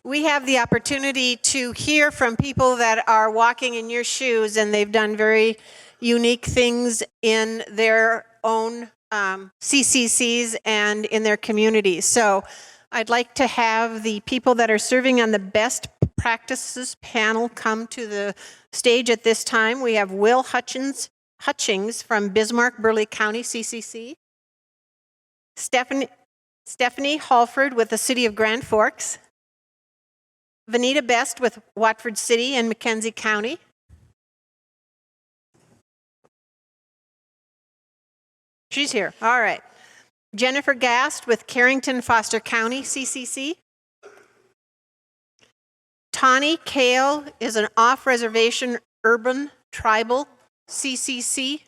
we have the opportunity to hear from people that are walking in your shoes, and they've done very unique things in their own CCCs and in their communities. So I'd like to have the people that are serving on the best practices panel come to the stage at this time. We have Will Hutchings from Bismarck, Burleigh County CCC. Stephanie Halford with the City of Grand Forks. Vanita Best with Watford City and Mackenzie County. She's here. All right. Jennifer Gast with Carrington Foster County CCC. Tawny Kale is an off-reservation urban tribal CCC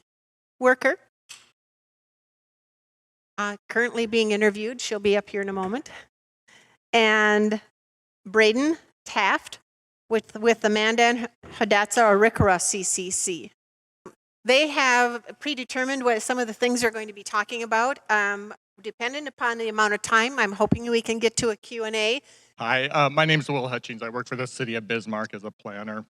worker. Currently being interviewed. She'll be up here in a moment. And Braden Taft with the Mandan Hidatsa Arikara CCC. They have predetermined what some of the things they're going to be talking about. Depending upon the amount of time, I'm hoping we can get to a Q&A. Hi, my name is Will Hutchings. I work for the City of Bismarck as a planner.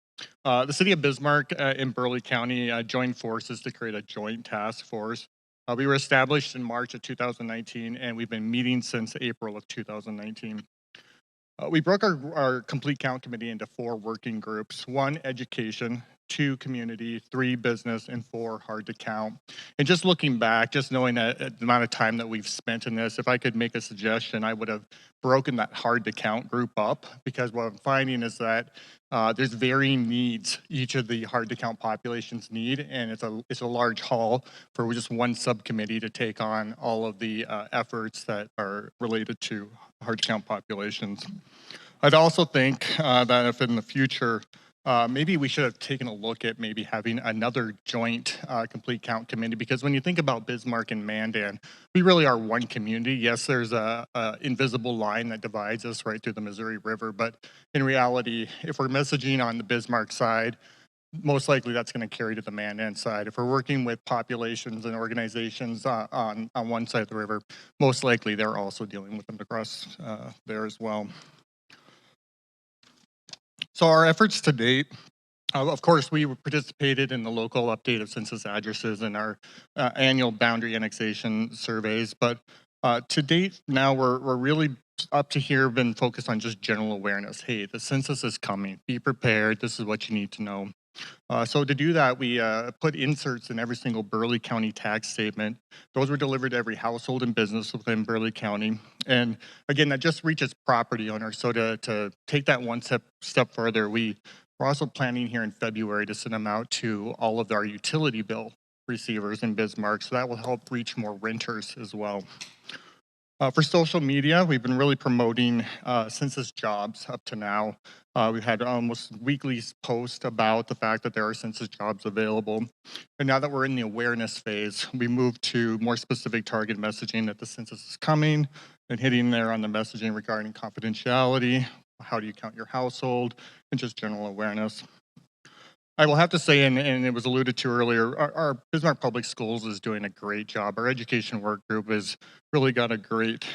The City of Bismarck in Burleigh County joined forces to create a joint task force. We were established in March of 2019, and we've been meeting since April of 2019. We broke our complete count committee into 4 working groups: 1, education; 2, community; 3, business; and 4, hard to count. And just looking back, just knowing the amount of time that we've spent in this, if I could make a suggestion, I would have broken that hard to count group up, because what I'm finding is that there's varying needs each of the hard to count populations need, and it's a large haul for just one subcommittee to take on all of the efforts that are related to hard to count populations. I'd also think that if in the future, maybe we should have taken a look at maybe having another joint complete count committee, because when you think about Bismarck and Mandan, we really are one community. Yes, there's a invisible line that divides us right through the Missouri River, but in reality, if we're messaging on the Bismarck side, most likely that's going to carry to the Mandan side. If we're working with populations and organizations on one side of the river, most likely they're also dealing with them across there as well. So our efforts to date, of course, we participated in the local update of census addresses and our annual boundary annexation surveys, but to date now we're really up to here been focused on just general awareness. Hey, the census is coming, be prepared, this is what you need to know. So to do that, we put inserts in every single Burleigh County tax statement. Those were delivered to every household and business within Burleigh County. And again, that just reaches property owners. So to take that one step further, we're also planning here in February to send them out to all of our utility bill receivers in Bismarck. So that will help reach more renters as well. For social media, we've been really promoting census jobs up to now. We've had almost weekly posts about the fact that there are census jobs available. And now that we're in the awareness phase, we moved to more specific target messaging that the census is coming, and hitting there on the messaging regarding confidentiality, how do you count your household, and just general awareness. I will have to say, and it was alluded to earlier, our Bismarck Public Schools is doing a great job. Our education work group has really got a great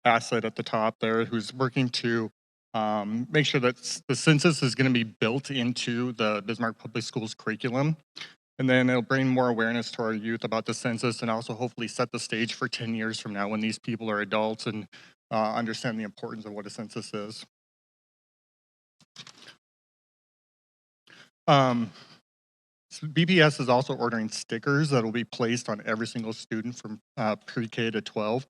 asset at the top there, who's working to make sure that the census is going to be built into the Bismarck Public Schools curriculum. And then it'll bring more awareness to our youth about the census, and also hopefully set the stage for 10 years from now when these people are adults and understand the importance of what a census is. BPS is also ordering stickers that will be placed on every single student from pre-K to 12.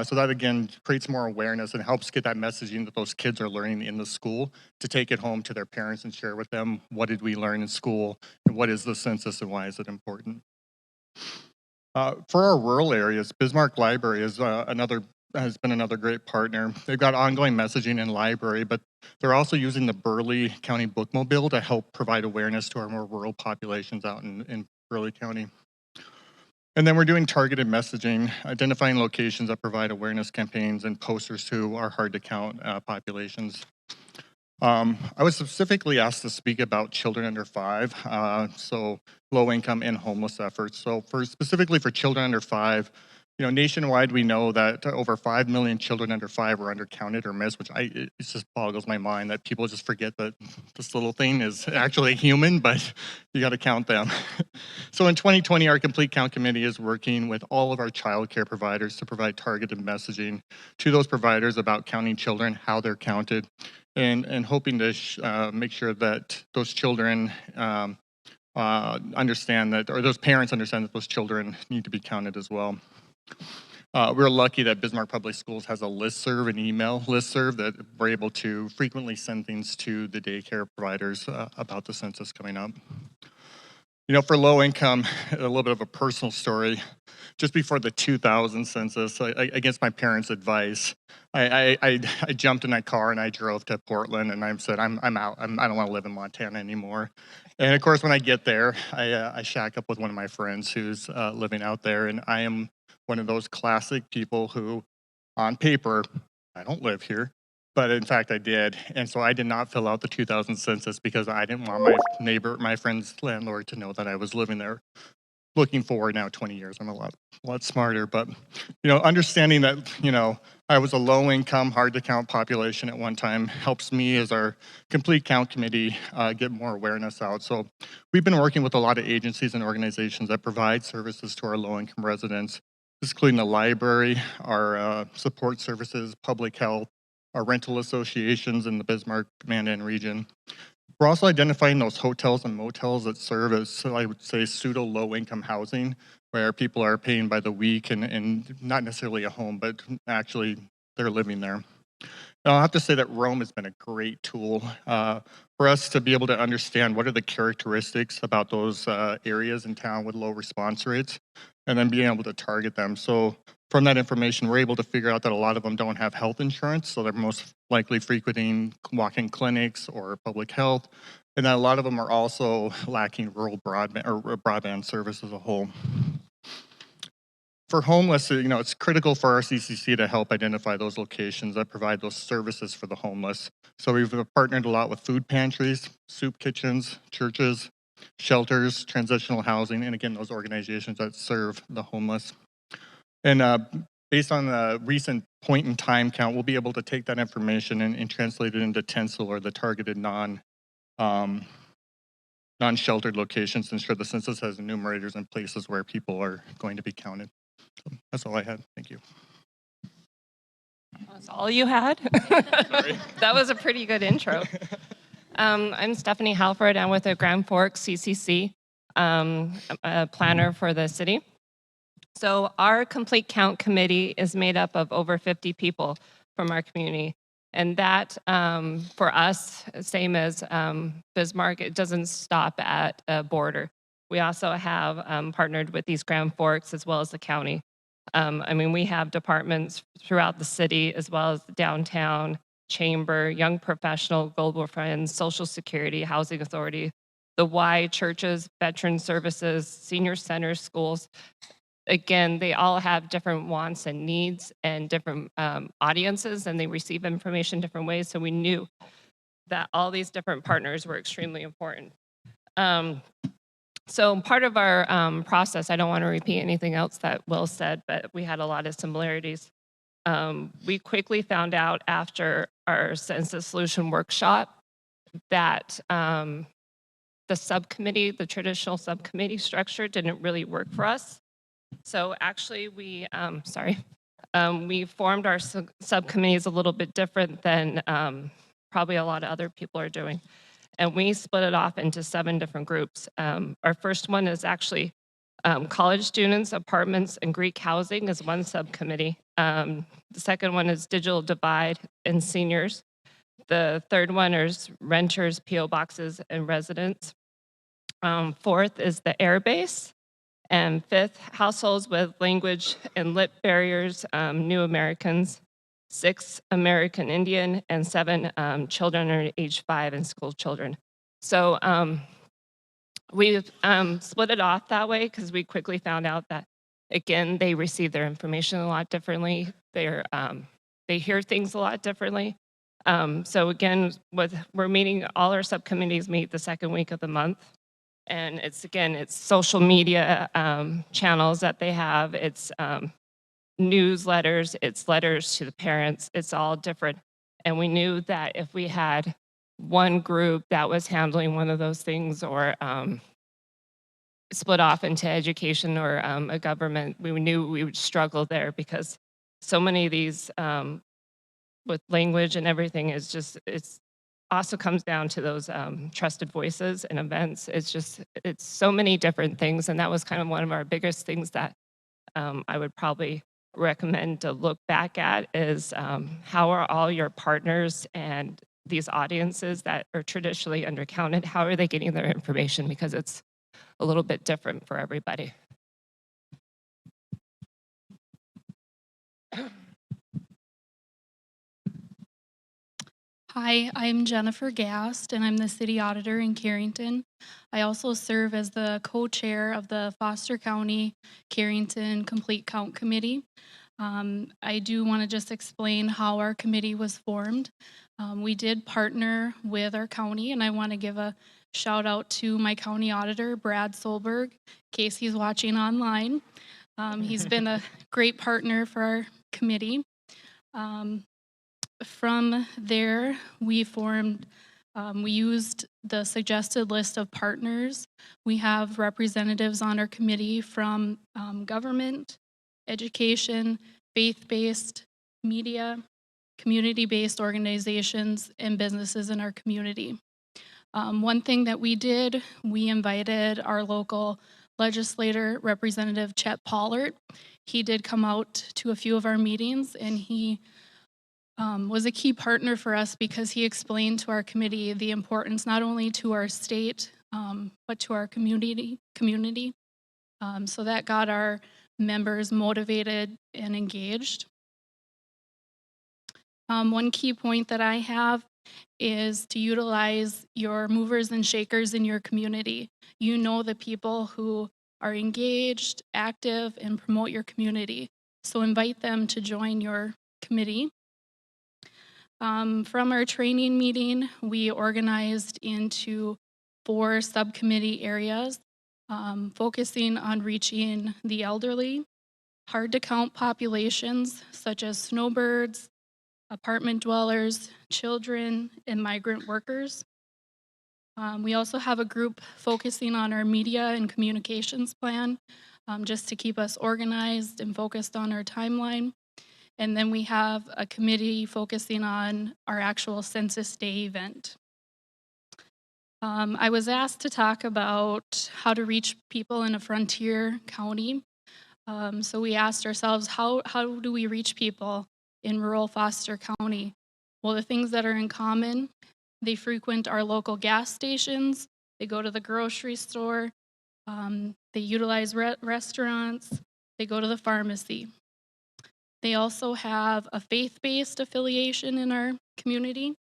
So that again creates more awareness and helps get that messaging that those kids are learning in the school to take it home to their parents and share with them, what did we learn in school, and what is the census and why is it important. For our rural areas, Bismarck Library is has been another great partner. They've got ongoing messaging in library, but they're also using the Burleigh County Bookmobile to help provide awareness to our more rural populations out in Burleigh County. And then we're doing targeted messaging, identifying locations that provide awareness campaigns and posters to our hard to count populations. I was specifically asked to speak about children under 5, so low income and homeless efforts. So specifically for children under 5, nationwide, we know that over 5 million children under 5 are undercounted or missed, which it just boggles my mind that people just forget that this little thing is actually human, but you got to count them. So in 2020, our Complete Count Committee is working with all of our child care providers to provide targeted messaging to those providers about counting children, how they're counted, and hoping to make sure that those children understand that, or those parents understand that those children need to be counted as well. We're lucky that Bismarck Public Schools has a listserv, an email listserv that we're able to frequently send things to the daycare providers about the census coming up. For low income, a little bit of a personal story. Just before the 2000 census, against my parents' advice, I jumped in that car and I drove to Portland, and I said, I'm out. I don't want to live in Montana anymore. And of course, when I get there, I shack up with one of my friends who's living out there, and I am one of those classic people who, on paper, I don't live here, but in fact I did. And so I did not fill out the 2000 census because I didn't want my friend's landlord to know that I was living there. Looking forward now 20 years, I'm a lot smarter, but understanding that I was a low income, hard to count population at one time helps me as our Complete Count Committee get more awareness out. So we've been working with a lot of agencies and organizations that provide services to our low income residents, including the library, our support services, public health, our rental associations in the Bismarck, Mandan region. We're also identifying those hotels and motels that serve as, so I would say, pseudo low-income housing, where people are paying by the week and not necessarily a home, but actually they're living there. And I'll have to say that Rome has been a great tool for us to be able to understand what are the characteristics about those areas in town with low response rates, and then being able to target them. So from that information, we're able to figure out that a lot of them don't have health insurance, so they're most likely frequenting walk-in clinics or public health, and that a lot of them are also lacking rural broadband or broadband service as a whole. For homeless, it's critical for our CCC to help identify those locations that provide those services for the homeless. So we've partnered a lot with food pantries, soup kitchens, churches, shelters, transitional housing, and again, those organizations that serve the homeless. And based on the recent point in time count, we'll be able to take that information and translate it into TENSIL, or the targeted non-sheltered locations, to ensure the census has enumerators in places where people are going to be counted. So that's all I had. Thank you. That's all you had? Sorry. That was a pretty good intro. I'm Stephanie Halford. I'm with the Grand Forks CCC, a planner for the city. So our Complete Count Committee is made up of over 50 people from our community. And that, for us, same as Bismarck, it doesn't stop at a border. We also have partnered with these Grand Forks as well as the county. We have departments throughout the city as well as downtown, chamber, young professional, global friends, social security, housing authority, the Y, churches, veteran services, senior centers, schools. Again, they all have different wants and needs and different audiences, and they receive information different ways. So we knew that all these different partners were extremely important. So part of our process, I don't want to repeat anything else that Will said, but we had a lot of similarities. We quickly found out after our census solution workshop that the subcommittee, the traditional subcommittee structure, didn't really work for us. So actually, we formed our subcommittees a little bit different than probably a lot of other people are doing. And we split it off into 7 different groups. Our first one is actually college students, apartments, and Greek housing is one subcommittee. The second one is digital divide and seniors. The third one is renters, PO boxes, and residents. Fourth is the air base. And 5th, households with language and lit barriers, new Americans. 6, American Indian, and 7, children under age 5 and school children. So we've split it off that way because we quickly found out that, again, they receive their information a lot differently. They hear things a lot differently. So again, we're meeting, all our subcommittees meet the second week of the month. And it's social media channels that they have. It's newsletters, it's letters to the parents, it's all different. And we knew that if we had one group that was handling one of those things, or split off into education or a government, we knew we would struggle there, because so many of these with language and everything is just, it's also comes down to those trusted voices and events. It's so many different things. And that was kind of one of our biggest things that I would probably recommend to look back at is how are all your partners and these audiences that are traditionally undercounted, how are they getting their information? Because it's a little bit different for everybody. Hi, I'm Jennifer Gast, and I'm the city auditor in Carrington. I also serve as the co-chair of the Foster County Carrington Complete Count Committee. I do want to just explain how our committee was formed. We did partner with our county, and I want to give a shout out to my county auditor, Brad Solberg, in case he's watching online. He's been a great partner for our committee. From there, we used the suggested list of partners. We have representatives on our committee from government, education, faith-based, media, community-based organizations, and businesses in our community. One thing that we did, we invited our local legislator, Representative Chet Pollard. He did come out to a few of our meetings, and he was a key partner for us because he explained to our committee the importance not only to our state, but to our community. So that got our members motivated and engaged. One key point that I have is to utilize your movers and shakers in your community. You know the people who are engaged, active, and promote your community. So invite them to join your committee. From our training meeting, we organized into 4 subcommittee areas, focusing on reaching the elderly, hard-to-count populations such as snowbirds, apartment dwellers, children, and migrant workers. We also have a group focusing on our media and communications plan, just to keep us organized and focused on our timeline. And then we have a committee focusing on our actual Census Day event. I was asked to talk about how to reach people in a frontier county. So we asked ourselves, how do we reach people in rural Foster County? Well, the things that are in common, they frequent our local gas stations, they go to the grocery store, they utilize restaurants, they go to the pharmacy. They also have a faith-based affiliation in our community,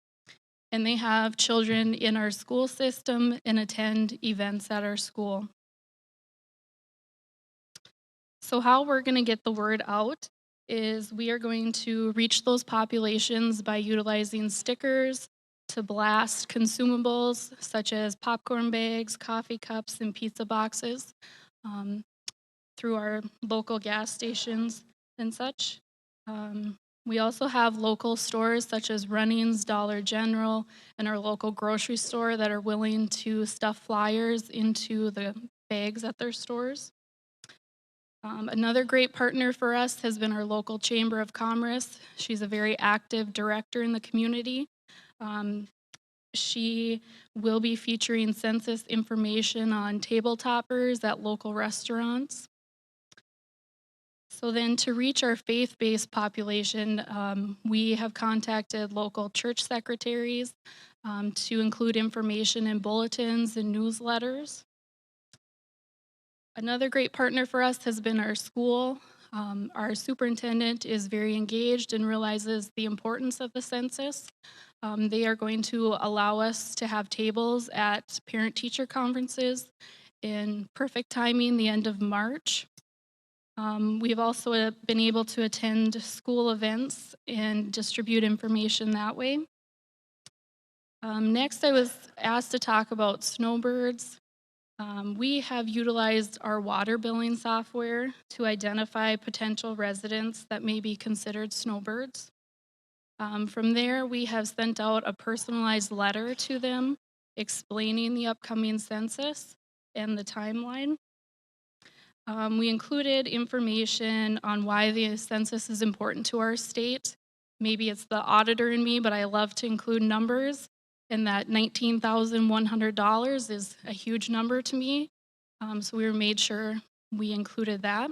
and they have children in our school system and attend events at our school. So how we're going to get the word out is we are going to reach those populations by utilizing stickers to blast consumables such as popcorn bags, coffee cups, and pizza boxes through our local gas stations and such. We also have local stores such as Runnings, Dollar General, and our local grocery store that are willing to stuff flyers into the bags at their stores. Another great partner for us has been our local Chamber of Commerce. She's a very active director in the community. She will be featuring census information on table toppers at local restaurants. So then to reach our faith-based population, we have contacted local church secretaries to include information in bulletins and newsletters. Another great partner for us has been our school. Our superintendent is very engaged and realizes the importance of the census. They are going to allow us to have tables at parent-teacher conferences in perfect timing, the end of March. We've also been able to attend school events and distribute information that way. Next, I was asked to talk about snowbirds. We have utilized our water billing software to identify potential residents that may be considered snowbirds. From there, we have sent out a personalized letter to them explaining the upcoming census and the timeline. We included information on why the census is important to our state. Maybe it's the auditor in me, but I love to include numbers, and that $19,100 is a huge number to me. So we made sure we included that.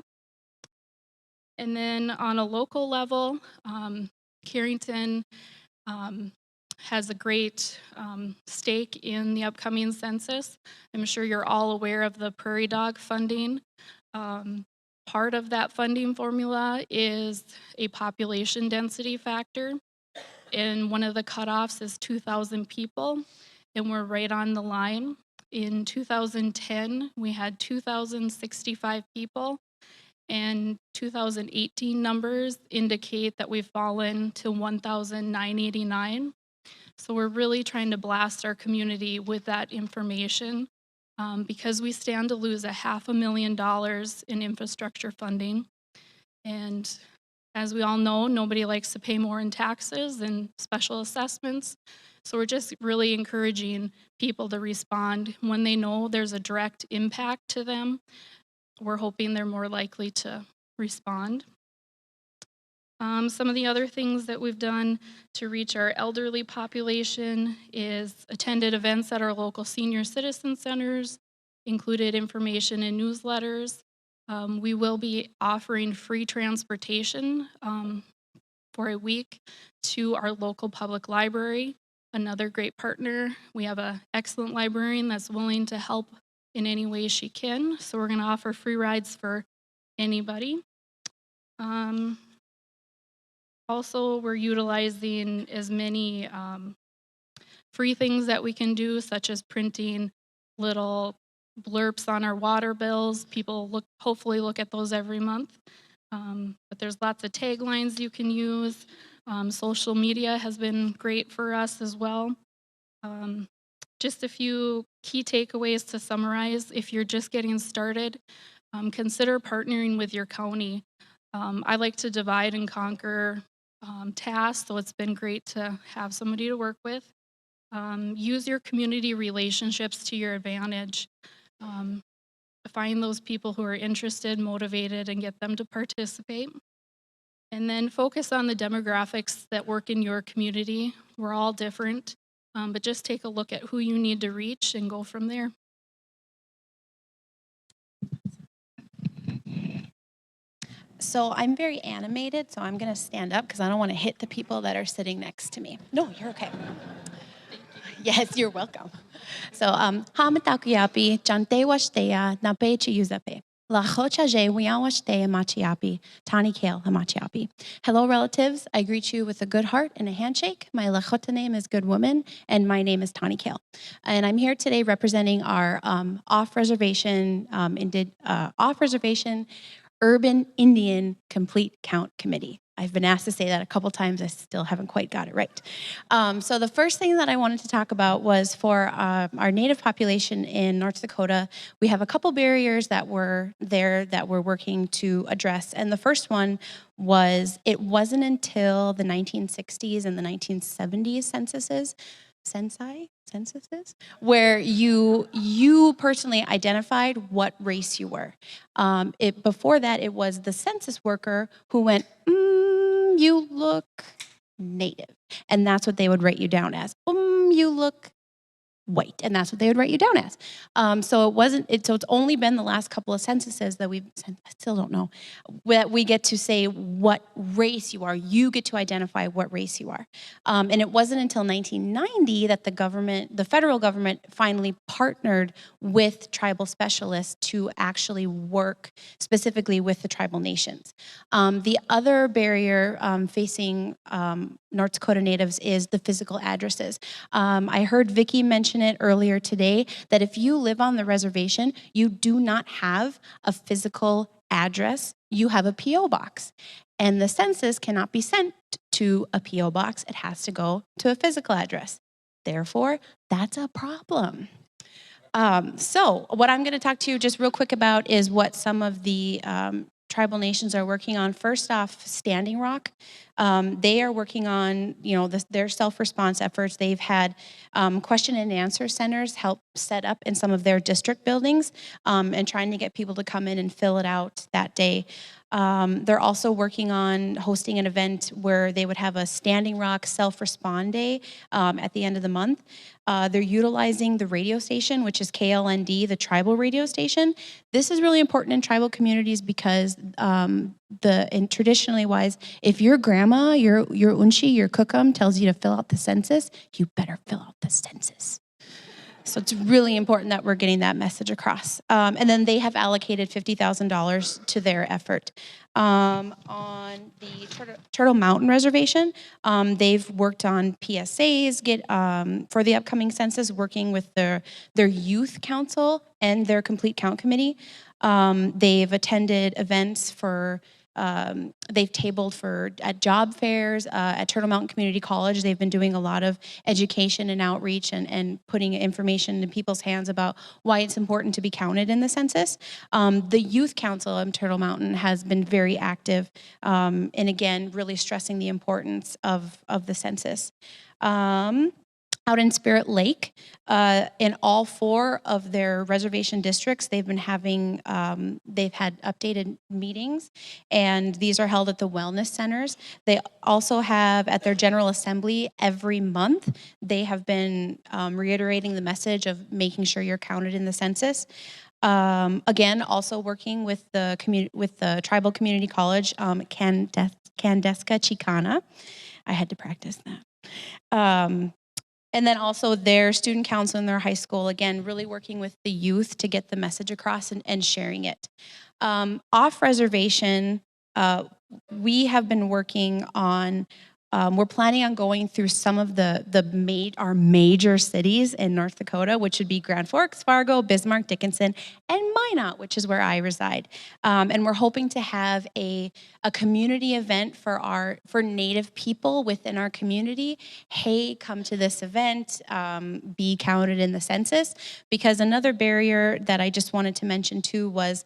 And then on a local level, Carrington has a great stake in the upcoming census. I'm sure you're all aware of the prairie dog funding. Part of that funding formula is a population density factor, and one of the cutoffs is 2,000 people, and we're right on the line. In 2010, we had 2,065 people, and 2018 numbers indicate that we've fallen to 1,989. So we're really trying to blast our community with that information because we stand to lose $500,000 in infrastructure funding. And as we all know, nobody likes to pay more in taxes and special assessments. So we're just really encouraging people to respond when they know there's a direct impact to them. We're hoping they're more likely to respond. Some of the other things that we've done to reach our elderly population is attended events at our local senior citizen centers, included information in newsletters. We will be offering free transportation for a week to our local public library, another great partner. We have an excellent librarian that's willing to help in any way she can, so we're going to offer free rides for anybody. Also, we're utilizing as many free things that we can do, such as printing little blurbs on our water bills. People hopefully look at those every month. But there's lots of taglines you can use. Social media has been great for us as well. Just a few key takeaways to summarize. If you're just getting started, consider partnering with your county. I like to divide and conquer tasks, so it's been great to have somebody to work with. Use your community relationships to your advantage. Find those people who are interested, motivated, and get them to participate. And then focus on the demographics that work in your community. We're all different, but just take a look at who you need to reach and go from there. So I'm very animated, so I'm going to stand up because I don't want to hit the people that are sitting next to me. No, you're okay. Yes, you're welcome. So, hamatakuyapi, jante washtea, nape chiyuzape. La chochaje wiawashtea machiapi, tani kale hamachiapi. Hello, relatives. I greet you with a good heart and a handshake. My Lakota name is Good Woman, and my name is Tani Kale. And I'm here today representing our off-reservation Urban Indian Complete Count Committee. I've been asked to say that a couple times. I still haven't quite got it right. So the first thing that I wanted to talk about was for our Native population in North Dakota. We have a couple barriers that were there that we're working to address. And the first one was it wasn't until the 1960s and the 1970s censuses where you personally identified what race you were. Before that, it was the census worker who went, you look Native. And that's what they would write you down as. You look white, and that's what they would write you down as. So it's only been the last couple of censuses that I still don't know, that we get to say what race you are. You get to identify what race you are. And it wasn't until 1990 that the federal government finally partnered with tribal specialists to actually work specifically with the tribal nations. The other barrier facing North Dakota Natives is the physical addresses. I heard Vicki mention it earlier today that if you live on the reservation, you do not have a physical address, you have a P.O. box. And the census cannot be sent to a P.O. box, it has to go to a physical address. Therefore, that's a problem. So what I'm going to talk to you just real quick about is what some of the tribal nations are working on. First off, Standing Rock. They are working on, their self-response efforts. They've had question and answer centers help set up in some of their district buildings and trying to get people to come in and fill it out that day. They're also working on hosting an event where they would have a Standing Rock self-respond day at the end of the month. They're utilizing the radio station, which is KLND, the tribal radio station. This is really important in tribal communities because traditionally wise, if your grandma, your unchi, your kukum tells you to fill out the census, you better fill out the census. So it's really important that we're getting that message across. And then they have allocated $50,000 to their effort. On the Turtle Mountain Reservation, they've worked on PSAs for the upcoming census, working with their youth council and their complete count committee. They've attended events they've tabled at job fairs, at Turtle Mountain Community College. They've been doing a lot of education and outreach and putting information in people's hands about why it's important to be counted in the census. The Youth Council of Turtle Mountain has been very active, and again, really stressing the importance of the census. Out in Spirit Lake, in all 4 of their reservation districts, they've had updated meetings, and these are held at the wellness centers. They also have at their General Assembly every month, they have been reiterating the message of making sure you're counted in the census. Again, also working with the Tribal Community College, Candeska Chicana. I had to practice that. And then also their student council in their high school, again, really working with the youth to get the message across and sharing it. Off reservation, we have been working on, we're planning on going through some of our major cities in North Dakota, which would be Grand Forks, Fargo, Bismarck, Dickinson, and Minot, which is where I reside. And we're hoping to have a community event for Native people within our community. Hey, come to this event, be counted in the census. Because another barrier that I just wanted to mention too was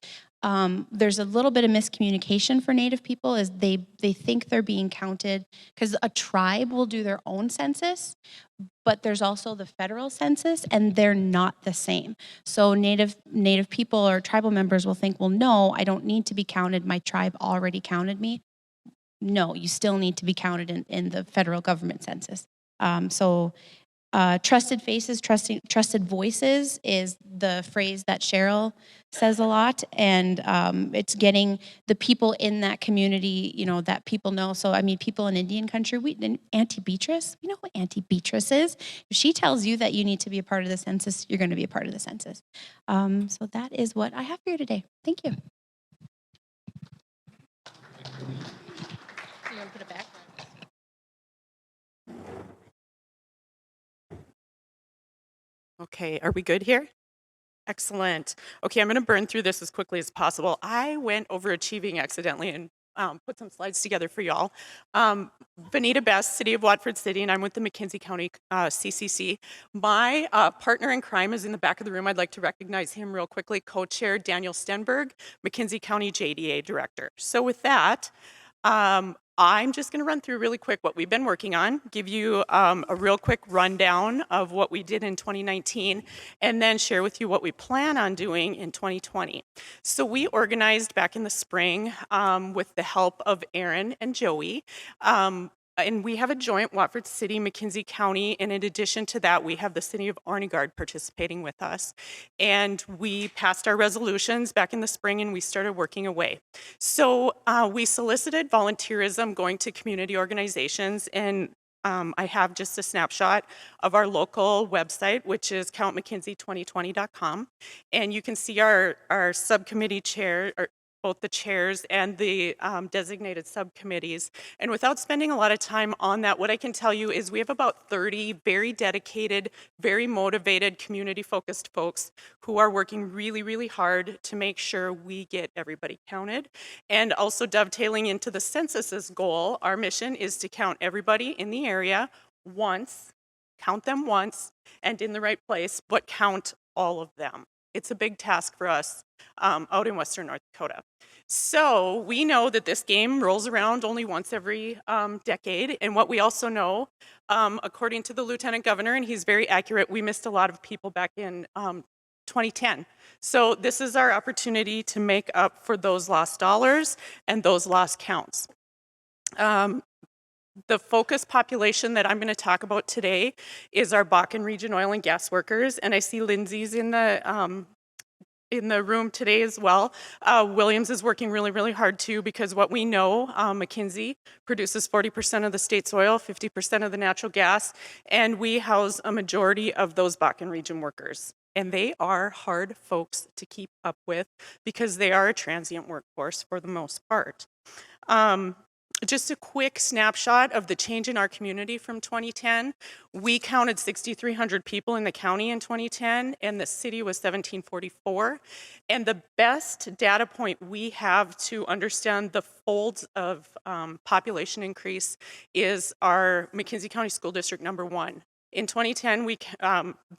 there's a little bit of miscommunication for Native people is they think they're being counted because a tribe will do their own census, but there's also the federal census and they're not the same. So Native people or tribal members will think, well, no, I don't need to be counted. My tribe already counted me. No, you still need to be counted in the federal government census. Trusted faces, trusted voices is the phrase that Cheryl says a lot, and it's getting the people in that community, that people know. So, I mean, people in Indian country, Auntie Beatrice, we know who Auntie Beatrice is. If she tells you that you need to be a part of the census, you're going to be a part of the census. So that is what I have for you today. Thank you. You're going to put it back? Okay, are we good here? Excellent. Okay, I'm going to burn through this as quickly as possible. I went overachieving accidentally and put some slides together for y'all. Vanita Best, City of Watford City, and I'm with the McKenzie County CCC. My partner in crime is in the back of the room. I'd like to recognize him real quickly. Co-chair Daniel Stenberg, McKenzie County JDA Director. So with that, I'm just going to run through really quick what we've been working on, give you a real quick rundown of what we did in 2019, and then share with you what we plan on doing in 2020. So we organized back in the spring with the help of Aaron and Joey. And we have a joint Watford City, McKenzie County, and in addition to that, we have the City of Arnegard participating with us. And we passed our resolutions back in the spring and we started working away. So we solicited volunteerism going to community organizations, and I have just a snapshot of our local website, which is countmckenzie2020.com. And you can see our subcommittee chair, both the chairs and the designated subcommittees. And without spending a lot of time on that, what I can tell you is we have about 30 very dedicated, very motivated, community-focused folks who are working really, really hard to make sure we get everybody counted. And also dovetailing into the census's goal, our mission is to count everybody in the area once, count them once, and in the right place, but count all of them. It's a big task for us out in Western North Dakota. So we know that this game rolls around only once every decade. And what we also know, according to the Lieutenant Governor, and he's very accurate, we missed a lot of people back in 2010. So this is our opportunity to make up for those lost dollars and those lost counts. The focus population that I'm going to talk about today is our Bakken region oil and gas workers, and I see Lindsay's in the room today as well. Williams is working really, really hard too, because what we know, McKinsey produces 40% of the state's oil, 50% of the natural gas, and we house a majority of those Bakken region workers. And they are hard folks to keep up with because they are a transient workforce for the most part. Just a quick snapshot of the change in our community from 2010. We counted 6,300 people in the county in 2010, and the city was 1,744. And the best data point we have to understand the folds of population increase is our McKinsey County School District #1. In 2010,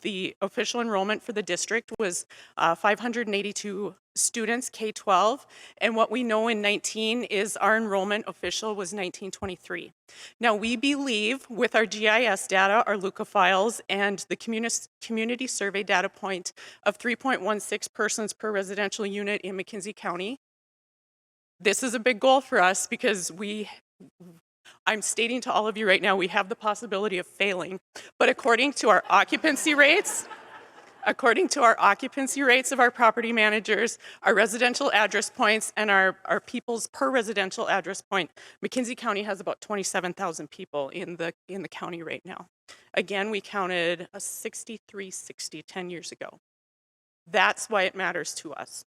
the official enrollment for the district was 582 students, K-12, and what we know in 19 is our enrollment official was 1923. Now we believe with our GIS data, our LUCA files, and the community survey data point of 3.16 persons per residential unit in McKinsey County, this is a big goal for us because I'm stating to all of you right now, we have the possibility of failing, but according to our occupancy rates of our property managers, our residential address points, and our people's per residential address point, McKinsey County has about 27,000 people in the county right now. Again, we counted 6360 10 years ago. That's why it matters to us.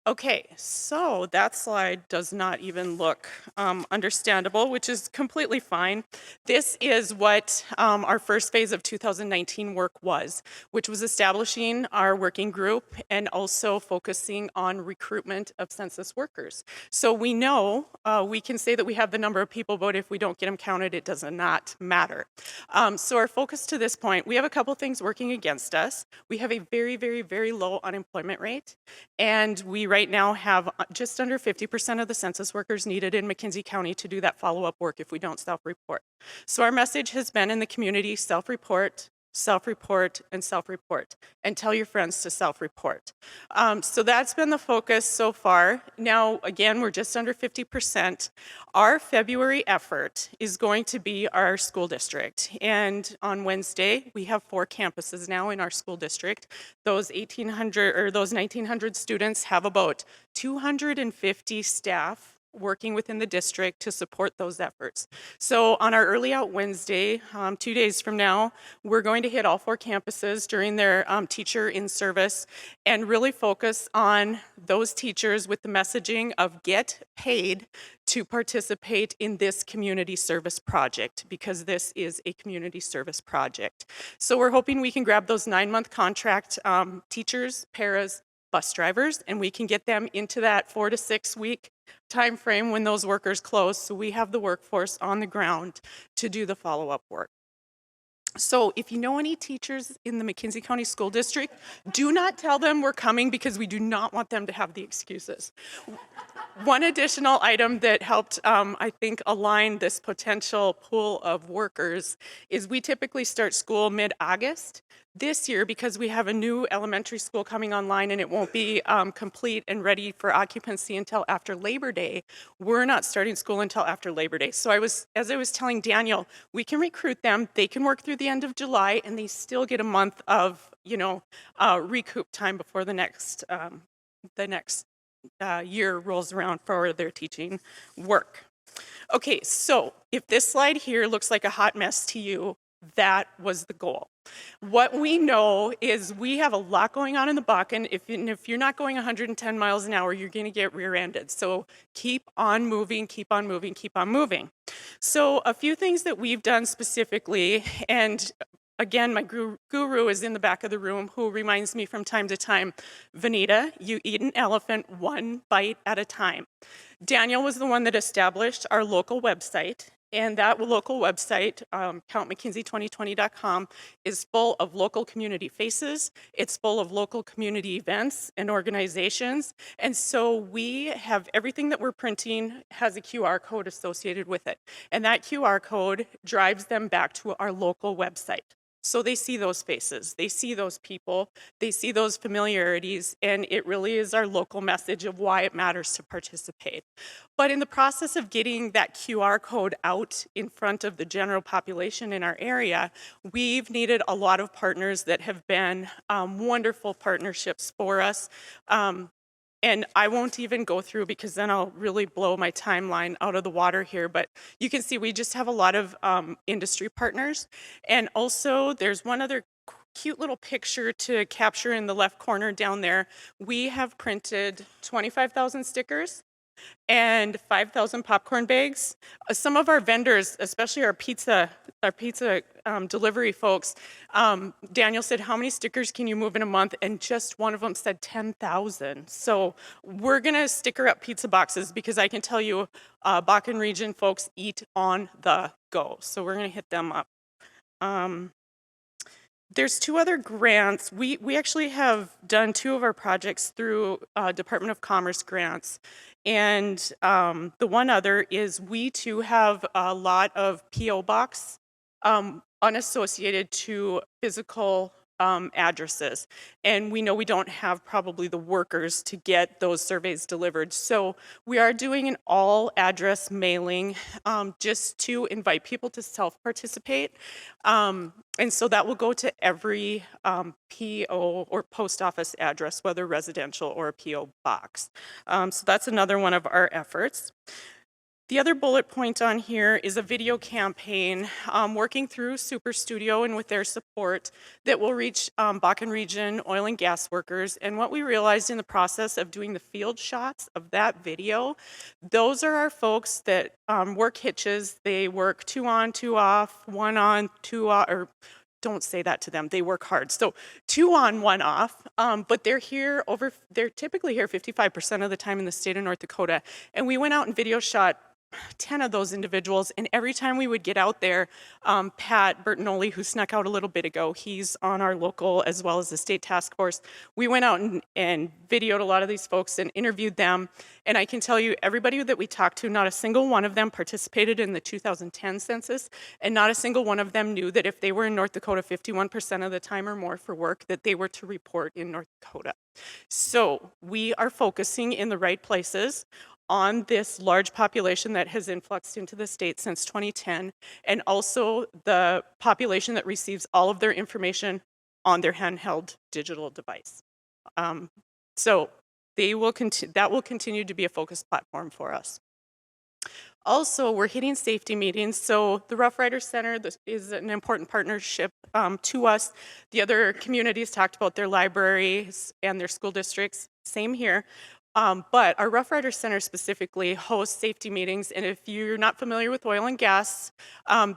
Okay, so that slide does not even look understandable, which is completely fine. This is what our first phase of 2019 work was, which was establishing our working group and also focusing on recruitment of census workers. So we know we can say that we have the number of people, but if we don't get them counted, it does not matter. So our focus to this point, we have a couple things working against us. We have a very, very, very low unemployment rate, and we right now have just under 50% of the census workers needed in McKinsey County to do that follow-up work if we don't self-report. So our message has been in the community, self-report, self-report, and self-report, and tell your friends to self-report. So that's been the focus so far. Now, again, we're just under 50%. Our February effort is going to be our school district, and on Wednesday, we have 4 campuses now in our school district. Those 1,900 students have about 250 staff working within the district to support those efforts. So on our Early Out Wednesday, 2 days from now, we're going to hit all 4 campuses during their teacher in service and really focus on those teachers with the messaging of get paid to participate in this community service project, because this is a community service project. So we're hoping we can grab those 9-month contract teachers, paras, bus drivers, and we can get them into that 4 to 6 week time frame when those workers close, so we have the workforce on the ground to do the follow-up work. So if you know any teachers in the McKinsey County School District, do not tell them we're coming because we do not want them to have the excuses. One additional item that helped, I think, align this potential pool of workers is we typically start school mid-August. This year, because we have a new elementary school coming online and it won't be complete and ready for occupancy until after Labor Day, we're not starting school until after Labor Day. So as I was telling Daniel, we can recruit them, they can work through the end of July, and they still get a month of, recoup time before the next year rolls around for their teaching work. Okay, so if this slide here looks like a hot mess to you, that was the goal. What we know is we have a lot going on in the Bakken. If you're not going 110 miles an hour, you're going to get rear-ended. So keep on moving, keep on moving, keep on moving. So a few things that we've done specifically, and again, my guru is in the back of the room who reminds me from time to time, Vanita, you eat an elephant 1 bite at a time. Daniel was the one that established our local website. And that local website, countmckinsey2020.com, is full of local community faces. It's full of local community events and organizations. And so we have everything that we're printing has a QR code associated with it. And that QR code drives them back to our local website. So they see those faces, they see those people, they see those familiarities, and it really is our local message of why it matters to participate. But in the process of getting that QR code out in front of the general population in our area, we've needed a lot of partners that have been wonderful partnerships for us. And I won't even go through because then I'll really blow my timeline out of the water here. But you can see we just have a lot of industry partners. And also there's one other cute little picture to capture in the left corner down there. We have printed 25,000 stickers and 5,000 popcorn bags. Some of our vendors, especially our pizza delivery folks, Daniel said, how many stickers can you move in a month? And just one of them said 10,000. So we're gonna sticker up pizza boxes because I can tell you Bakken region folks eat on the go. So we're gonna hit them up. There's two other grants. We actually have done two of our projects through Department of Commerce grants. And the one other is we too have a lot of P.O. box unassociated to physical addresses. And we know we don't have probably the workers to get those surveys delivered. So we are doing an all address mailing just to invite people to self-participate. And so that will go to every P.O. or post office address, whether residential or a P.O. box. So that's another one of our efforts. The other bullet point on here is a video campaign working through Super Studio and with their support that will reach Bakken region oil and gas workers. And what we realized in the process of doing the field shots of that video, those are our folks that work hitches. They work 2 on, 2 off, 1 on, 2 off, or don't say that to them. They work hard. So 2 on, 1 off, but they're typically here 55% of the time in the state of North Dakota. And we went out and video shot 10 of those individuals, and every time we would get out there, Pat Bertinoli, who snuck out a little bit ago, he's on our local as well as the state task force. We went out and videoed a lot of these folks and interviewed them, and I can tell you, everybody that we talked to, not a single one of them participated in the 2010 census, and not a single one of them knew that if they were in North Dakota 51% of the time or more for work, that they were to report in North Dakota. So we are focusing in the right places on this large population that has influxed into the state since 2010, and also the population that receives all of their information on their handheld digital device. So that will continue to be a focus platform for us. Also, we're hitting safety meetings. So the Rough Rider Center is an important partnership to us. The other communities talked about their libraries and their school districts. Same here. But our Rough Rider Center specifically hosts safety meetings, and if you're not familiar with oil and gas,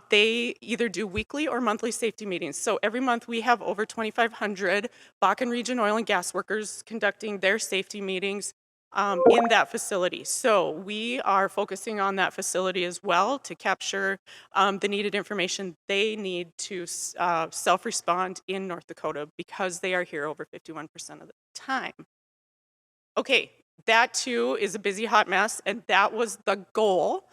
they either do weekly or monthly safety meetings. So every month we have over 2,500 Bakken region oil and gas workers conducting their safety meetings in that facility. So we are focusing on that facility as well to capture the needed information they need to self-respond in North Dakota because they are here over 51% of the time. Okay. That too is a busy hot mess, and that was the goal.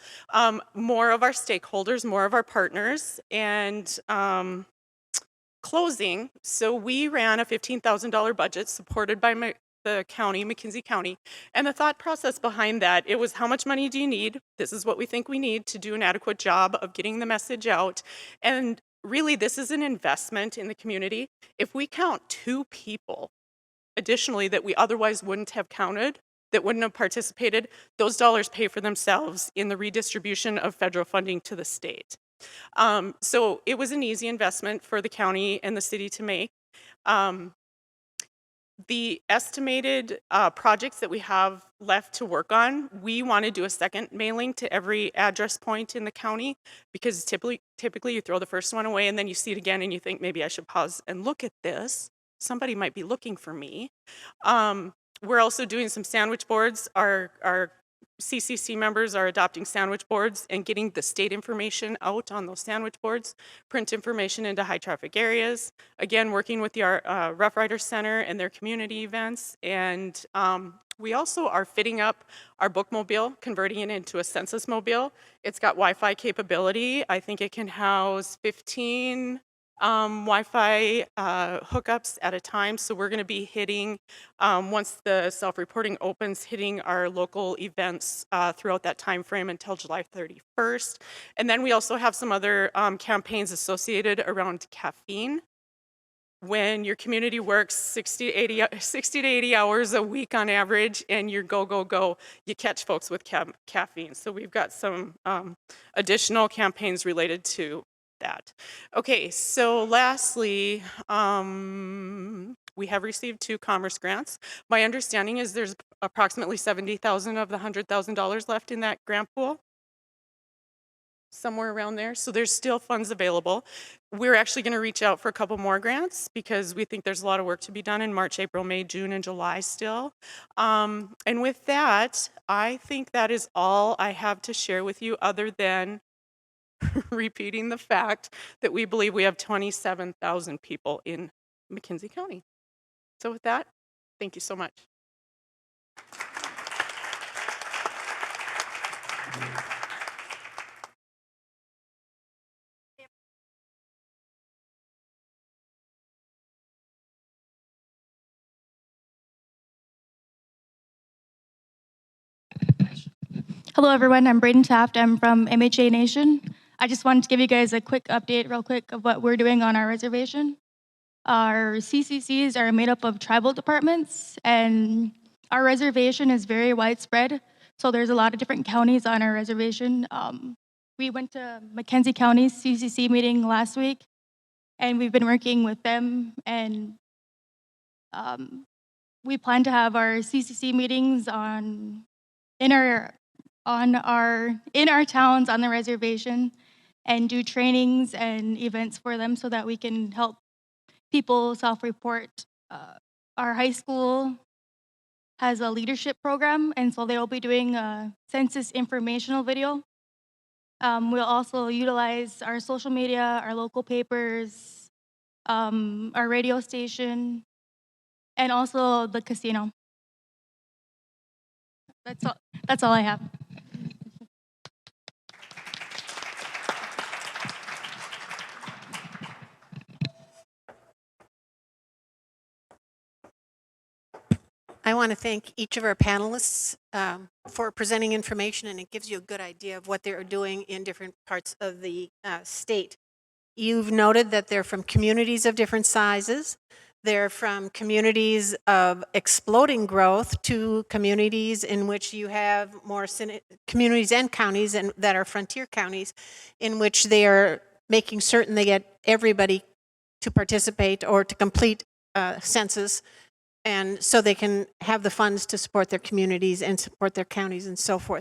More of our stakeholders, more of our partners, and closing. So we ran a $15,000 budget supported by the county, McKinsey County, and the thought process behind that, it was how much money do you need? This is what we think we need to do an adequate job of getting the message out. And really, this is an investment in the community. If we count 2 people additionally that we otherwise wouldn't have counted, that wouldn't have participated, those dollars pay for themselves in the redistribution of federal funding to the state. So it was an easy investment for the county and the city to make. The estimated projects that we have left to work on, we want to do a second mailing to every address point in the county because typically you throw the first one away and then you see it again and you think maybe I should pause and look at this. Somebody might be looking for me. We're also doing some sandwich boards. Our CCC members are adopting sandwich boards and getting the state information out on those sandwich boards, print information into high traffic areas. Again, working with the Rough Rider Center and their community events. And we also are fitting up our bookmobile, converting it into a census mobile. It's got Wi-Fi capability. I think it can house 15 Wi-Fi hookups at a time. So we're going to be hitting, once the self-reporting opens, hitting our local events throughout that time frame until July 31st. And then we also have some other campaigns associated around caffeine. When your community works 60 to 80 hours a week on average and you're go, you catch folks with caffeine. So we've got some additional campaigns related to that. Okay, so lastly, we have received 2 commerce grants. My understanding is there's approximately $70,000 of the $100,000 left in that grant pool. Somewhere around there. So there's still funds available. We're actually going to reach out for a couple more grants because we think there's a lot of work to be done in March, April, May, June, and July still. And with that, I think that is all I have to share with you other than repeating the fact that we believe we have 27,000 people in McKenzie County. So with that, thank you so much. Hello, everyone. I'm Braden Taft. I'm from MHA Nation. I just wanted to give you guys a quick update, real quick, of what we're doing on our reservation. Our CCCs are made up of tribal departments, and our reservation is very widespread. So there's a lot of different counties on our reservation. We went to McKenzie County's CCC meeting last week, and we've been working with them, and we plan to have our CCC meetings in our towns on the reservation and do trainings and events for them so that we can help people self-report. Our high school has a leadership program, and so they'll be doing a census informational video. We'll also utilize our social media, our local papers, our radio station, and also the casino. That's all I have. I want to thank each of our panelists for presenting information, and it gives you a good idea of what they're doing in different parts of the state. You've noted that they're from communities of different sizes. They're from communities of exploding growth to communities in which you have more communities and counties that are frontier counties, in which they are making certain they get everybody to participate or to complete census, and so they can have the funds to support their communities and support their counties and so forth.